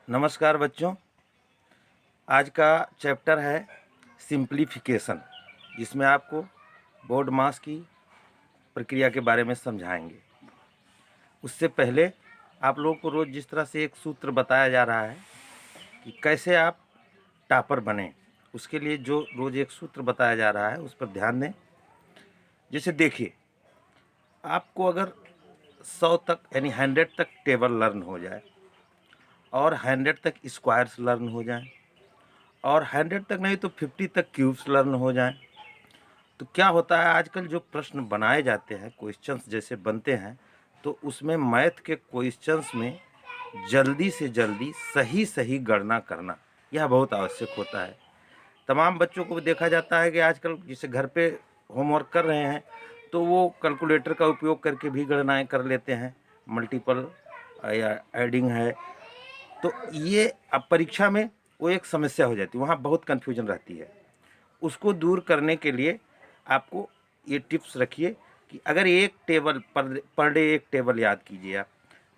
नमस्कार बच्चों। आज का चैप्टर है सिंप्लीफिकेशन, जिसमें आपको बोर्ड मास की प्रक्रिया के बारे में समझाएंगे। उससे पहले आप लोगों को रोज़ जिस तरह से एक सूत्र बताया जा रहा है कि कैसे आप टॉपर बने, उसके लिए जो रोज़ एक सूत्र बताया जा रहा है उस पर ध्यान दें। जैसे देखिए, आपको अगर 100 तक यानी 100 तक टेबल लर्न हो जाए और 100 तक स्क्वायर्स लर्न हो जाएं और 100 तक नहीं तो 50 तक क्यूब्स लर्न हो जाएं, तो क्या होता है, आजकल जो प्रश्न बनाए जाते हैं, क्वेश्चंस जैसे बनते हैं, तो उसमें मैथ के क्वेश्चंस में जल्दी से जल्दी सही सही गणना करना यह बहुत आवश्यक होता है। तमाम बच्चों को देखा जाता है कि आजकल जैसे घर पे होमवर्क कर रहे हैं तो वो कैलकुलेटर का उपयोग करके भी गणनाएं कर लेते हैं, मल्टीपल या एडिंग है। तो ये अब परीक्षा में वो एक समस्या हो जाती है, वहाँ बहुत कन्फ्यूजन रहती है। उसको दूर करने के लिए आपको ये टिप्स रखिए कि अगर एक टेबल पर डे एक टेबल याद कीजिए आप,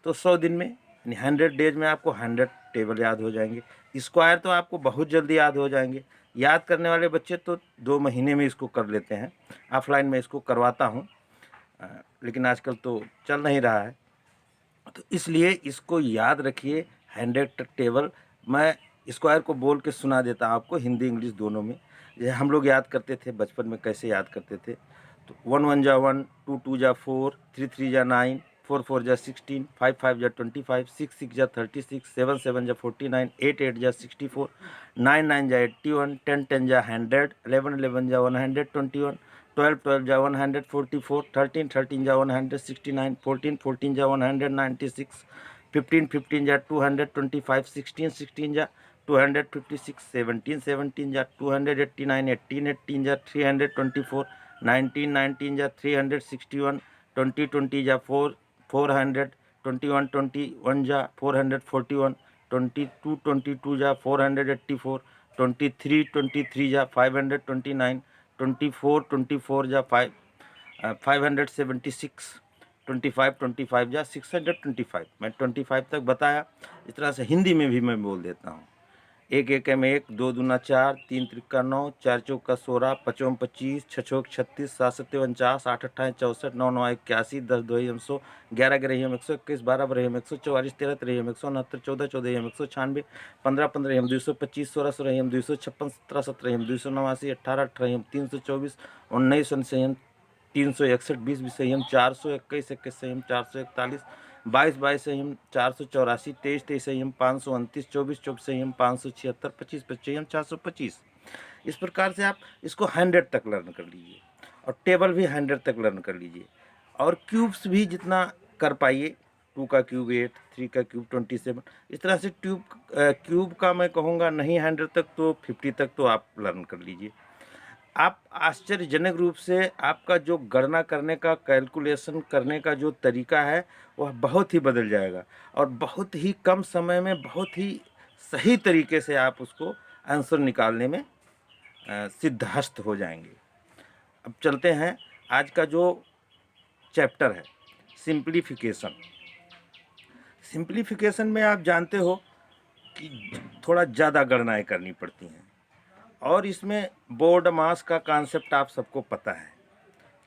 तो 100 दिन में यानी 100 डेज में आपको 100 टेबल याद हो जाएंगे। स्क्वायर तो आपको बहुत जल्दी याद हो जाएंगे। याद करने वाले बच्चे तो 2 महीने में इसको कर लेते हैं। ऑफलाइन में इसको करवाता हूँ, लेकिन आजकल तो चल नहीं रहा है, तो इसलिए इसको याद रखिए। 100 टेबल मैं स्क्वायर को बोल के सुना देता हूँ आपको, हिंदी इंग्लिश दोनों में। जैसे हम लोग याद करते थे बचपन में, कैसे याद करते थे, तो 1 1 जा 1, 2 2 जा 4, 3 3 जा 9, 4 4 जा 16, 5 5 जा 25, 6 6 जा 36, 7 7 जा 49, 8 8 जा 64, 9 9 जा 81, 10 10 जा 100, 11 11 जा 121, 12 12 जा 144, 13 13 जा 169, 14 14 जा 196, 15 15 जा 225, 16 16 जा 256, 17 17 जा 289, 18 18 जा 324, 19 19 जा 361, 20 20 जा 400, 21 21 जा 441, 22 22 जा 484, 23 23 जा 529, 24 24 जा 576, 25 25 जा 625। मैं 25 तक बताया। इस तरह से हिंदी में भी मैं बोल देता हूँ। एक एक में 1, 2 दूना 4, 3 त्रिका 9, 4 चौका 16, 5 25, 6 छक 36, 7 7 49, 8 28 64, 9 9 81, 10 2 100, 11 11 121, 12 12 144, 13 13 169, 14 14 196, 15 15 225, 16 16 256, 17 17 289, 18 18 324, 19 19 361, 20 20 400, 21 21 441, 22 22 484, 23 23 529, 24 24 576, 25 25 425। इस प्रकार से आप इसको 100 तक लर्न कर लीजिए और टेबल भी 100 तक लर्न कर लीजिए, और क्यूब्स भी जितना कर पाइए, 2 का क्यूब 8, 3 का क्यूब 27। इस तरह से क्यूब का मैं कहूँगा नहीं 100 तक तो 50 तक तो आप लर्न कर लीजिए। आप आश्चर्यजनक रूप से आपका जो गणना करने का, कैलकुलेशन करने का जो तरीका है, वह बहुत ही बदल जाएगा और बहुत ही कम समय में बहुत ही सही तरीके से आप उसको आंसर निकालने में सिद्धहस्त हो जाएंगे। अब चलते हैं आज का जो चैप्टर है, सिंप्लीफिकेशन। सिंप्लीफिकेशन में आप जानते हो कि थोड़ा ज़्यादा गणनाएं करनी पड़ती हैं, और इसमें बोर्ड मास का कॉन्सेप्ट आप सबको पता है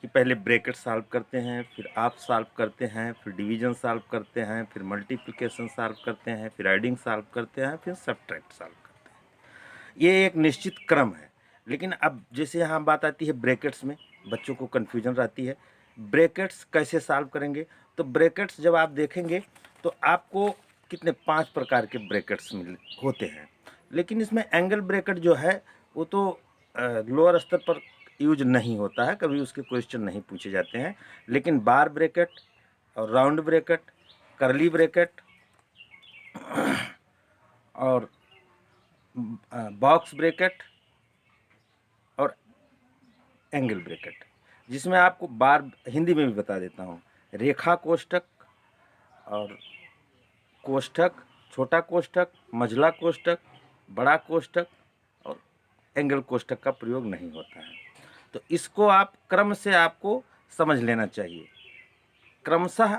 कि पहले ब्रैकेट सॉल्व करते हैं, फिर आप सॉल्व करते हैं, फिर डिवीजन सॉल्व करते हैं, फिर मल्टीप्लिकेशन सॉल्व करते हैं, फिर एडिंग सॉल्व करते हैं, फिर सब्ट्रैक्ट सॉल्व करते हैं। ये एक निश्चित क्रम है। लेकिन अब जैसे यहाँ बात आती है ब्रैकेट्स में, बच्चों को कन्फ्यूजन रहती है, ब्रैकेट्स कैसे सॉल्व करेंगे। तो ब्रैकेट्स जब आप देखेंगे तो आपको कितने 5 प्रकार के ब्रैकेट्स होते हैं। लेकिन इसमें एंगल ब्रैकेट जो है वो तो लोअर स्तर पर यूज नहीं होता है, कभी उसके क्वेश्चन नहीं पूछे जाते हैं। लेकिन बार ब्रैकेट और राउंड ब्रैकेट, करली ब्रैकेट और बॉक्स ब्रैकेट और एंगल ब्रैकेट, जिसमें आपको बार हिंदी में भी बता देता हूँ, रेखा कोष्ठक और कोष्ठक, छोटा कोष्ठक, मझला कोष्ठक, बड़ा कोष्ठक और एंगल कोष्ठक का प्रयोग नहीं होता है। तो इसको आप क्रम से आपको समझ लेना चाहिए। क्रमशः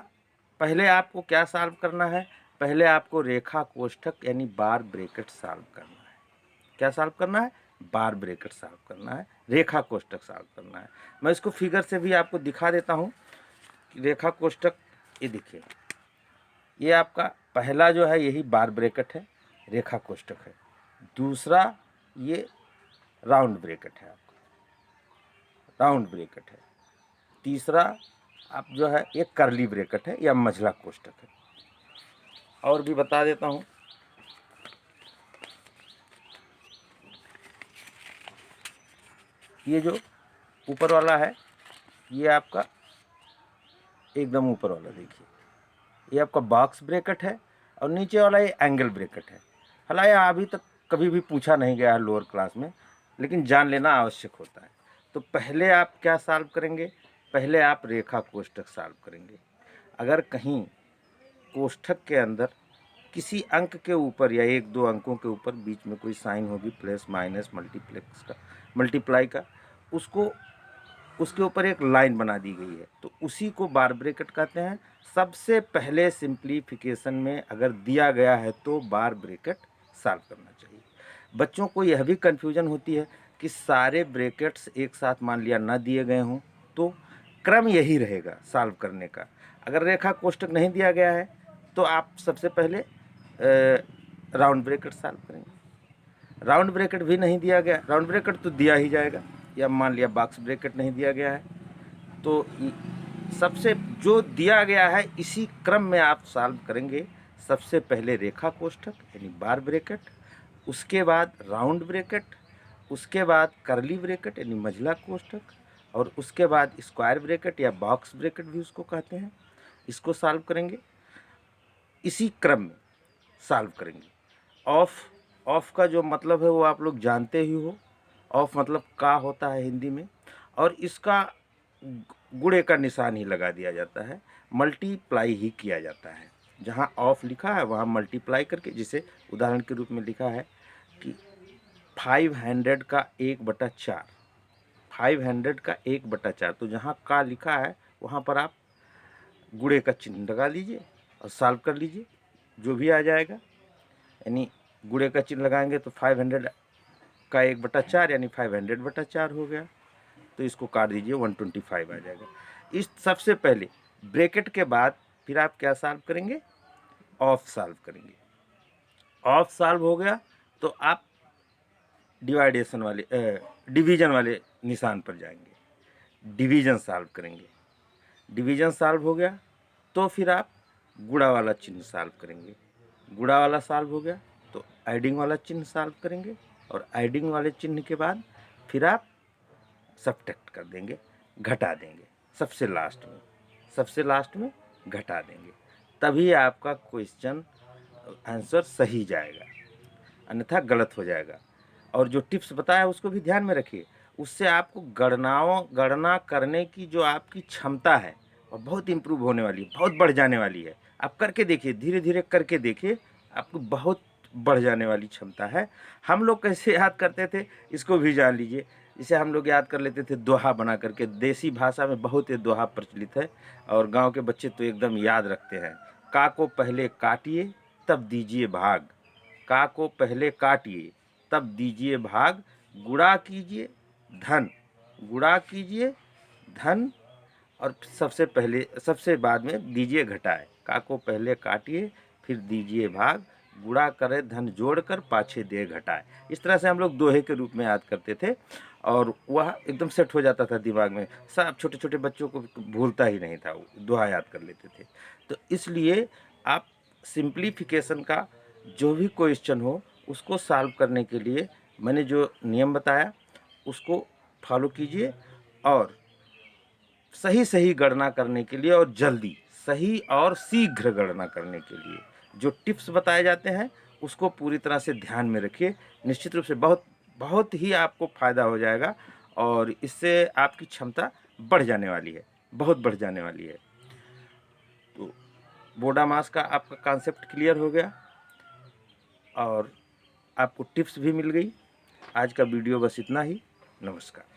पहले आपको क्या सॉल्व करना है, पहले आपको रेखा कोष्ठक यानी बार ब्रैकेट सॉल्व करना है। क्या सॉल्व करना है? बार ब्रैकेट सॉल्व करना है, रेखा कोष्ठक सॉल्व करना है। मैं इसको फिगर से भी आपको दिखा देता हूँ कि रेखा कोष्ठक, ये देखिए, ये आपका पहला जो है यही बार ब्रैकेट है, रेखा कोष्ठक है। दूसरा ये राउंड ब्रैकेट है, आपका राउंड ब्रैकेट है। तीसरा आप जो है ये कर्ली ब्रैकेट है या मझला कोष्ठक है। और भी बता देता हूँ, ये जो ऊपर वाला है ये आपका एकदम ऊपर वाला देखिए, ये आपका बॉक्स ब्रैकेट है, और नीचे वाला ये एंगल ब्रैकेट है। हालांकि अभी तक कभी भी पूछा नहीं गया है लोअर क्लास में, लेकिन जान लेना आवश्यक होता है। तो पहले आप क्या सॉल्व करेंगे? पहले आप रेखा कोष्ठक सॉल्व करेंगे। अगर कहीं कोष्ठक के अंदर किसी अंक के ऊपर या एक दो अंकों के ऊपर बीच में कोई साइन होगी, प्लस माइनस मल्टीप्लेक्स का, मल्टीप्लाई का, उसको उसके ऊपर एक लाइन बना दी गई है, तो उसी को बार ब्रैकेट कहते हैं। सबसे पहले सिंप्लीफिकेशन में अगर दिया गया है तो बार ब्रैकेट सॉल्व करना चाहिए। बच्चों को यह भी कन्फ्यूजन होती है कि सारे ब्रैकेट्स एक साथ मान लिया ना दिए गए हों तो क्रम यही रहेगा सॉल्व करने का। अगर रेखा कोष्ठक नहीं दिया गया है तो आप सबसे पहले राउंड ब्रैकेट सॉल्व करेंगे। राउंड ब्रैकेट भी नहीं दिया गया, राउंड ब्रैकेट तो दिया ही जाएगा, या मान लिया बॉक्स ब्रैकेट नहीं दिया गया है तो सबसे जो दिया गया है इसी क्रम में आप सॉल्व करेंगे। सबसे पहले रेखा कोष्ठक यानी बार ब्रैकेट, उसके बाद राउंड ब्रैकेट, उसके बाद कर्ली ब्रैकेट यानी मझला कोष्ठक, और उसके बाद स्क्वायर ब्रैकेट या बॉक्स ब्रैकेट भी उसको कहते हैं, इसको सॉल्व करेंगे। इसी क्रम में सॉल्व करेंगे। ऑफ का जो मतलब है वो आप लोग जानते ही हो, ऑफ मतलब का होता है हिंदी में, और इसका गुणे का निशान ही लगा दिया जाता है, मल्टीप्लाई ही किया जाता है। जहाँ ऑफ लिखा है वहाँ मल्टीप्लाई करके, जिसे उदाहरण के रूप में लिखा है कि 500 का 1/4, 500 का 1/4, तो जहाँ का लिखा है वहाँ पर आप गुणे का चिन्ह लगा लीजिए और सॉल्व कर लीजिए, जो भी आ जाएगा। यानी गुणे का चिन्ह लगाएंगे तो 500 का 1/4 यानी 500/4 हो गया, तो इसको काट दीजिए, 125 आ जाएगा। इस सबसे पहले ब्रैकेट के बाद फिर आप क्या सॉल्व करेंगे? ऑफ सॉल्व करेंगे। ऑफ सॉल्व हो गया तो आप डिवीजन वाले निशान पर जाएंगे, डिवीजन सॉल्व करेंगे। डिवीजन सॉल्व हो गया तो फिर आप गुणा वाला चिन्ह सॉल्व करेंगे। गुणा वाला सॉल्व हो गया तो एडिंग वाला चिन्ह सॉल्व करेंगे, और एडिंग वाले चिन्ह के बाद फिर आप सब्ट्रैक्ट कर देंगे, घटा देंगे, सबसे लास्ट में घटा देंगे, तभी आपका क्वेश्चन आंसर सही जाएगा, अन्यथा गलत हो जाएगा। और जो टिप्स बताया उसको भी ध्यान में रखिए, उससे आपको गणना करने की जो आपकी क्षमता है वो बहुत इम्प्रूव होने वाली है, बहुत बढ़ जाने वाली है। आप करके देखिए, धीरे धीरे करके देखिए, आपको बहुत बढ़ जाने वाली क्षमता है। हम लोग कैसे याद करते थे इसको भी जान लीजिए। इसे हम लोग याद कर लेते थे दोहा बना करके, देसी भाषा में बहुत ये दोहा प्रचलित है और गांव के बच्चे तो एकदम याद रखते हैं। का को पहले काटिए तब दीजिए भाग, का को पहले काटिए तब दीजिए भाग, गुणा कीजिए धन, गुणा कीजिए धन, और सबसे बाद में दीजिए घटाए। का को पहले काटिए फिर दीजिए भाग, गुणा करे धन जोड़कर पाछे दे घटाए। इस तरह से हम लोग दोहे के रूप में याद करते थे और वह एकदम सेट हो जाता था दिमाग में। सब छोटे छोटे बच्चों को भूलता ही नहीं था, वो दोहा याद कर लेते थे। तो इसलिए आप सिंप्लीफिकेशन का जो भी क्वेश्चन हो उसको सॉल्व करने के लिए मैंने जो नियम बताया उसको फॉलो कीजिए, और सही गणना करने के लिए और जल्दी सही और शीघ्र गणना करने के लिए जो टिप्स बताए जाते हैं उसको पूरी तरह से ध्यान में रखिए। निश्चित रूप से बहुत ही आपको फ़ायदा हो जाएगा और इससे आपकी क्षमता बढ़ जाने वाली है, बहुत बढ़ जाने वाली है। तो बोडामास का आपका कॉन्सेप्ट क्लियर हो गया और आपको टिप्स भी मिल गई। आज का वीडियो बस इतना ही। नमस्कार।